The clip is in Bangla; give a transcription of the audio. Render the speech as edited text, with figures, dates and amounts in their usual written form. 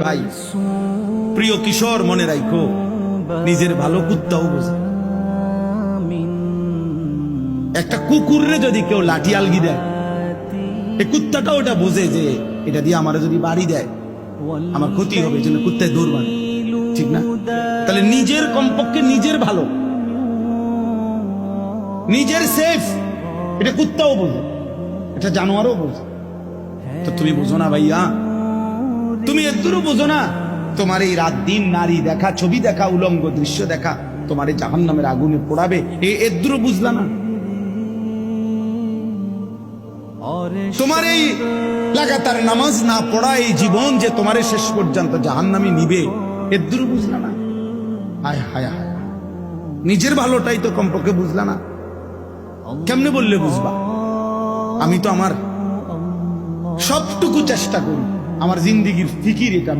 ভাই প্রিয় কিশোর, মনে রাখো নিজের ভালো কুত্তাও বোঝে। একটা কুকুররে যদি কেউ লাঠি আলগি দেয়, এই কুত্তাটা ওটা বোঝে যে এটা দিয়ে আমার যদি বাড়ি দেয় আমার ক্ষতি হবে, এই জন্য কুত্তায় দৌড় মারে, ঠিক না? তাহলে নিজের কমপক্ষে নিজের ভালো, নিজের সেফ, এটা কুত্তাও বোঝে, এটা জানোয়ারও বোঝে। তো তুমি বোঝো না ভাইয়া, তুমি এদুরও বোঝো না? তোমার এই রাত দিন নারী দেখা, ছবি দেখা, উলঙ্গ দৃশ্য দেখা তোমার এই জাহান্নামের আগুনে পোড়াবে, এদুরও বুঝলা না? তোমার এই লাগাতার নামাজ না পড়া এই জীবন যে তোমার শেষ পর্যন্ত জাহান্নামে নিবে, এদুরও বুঝলা না? হায় হায় হায়, নিজের ভালোটাই তো কমপক্ষে বুঝলা না। কেমনে বললে বুঝবা? আমি তো আমার সবটুকু চেষ্টা করি, আমার জিন্দিগির ফিকির এটা।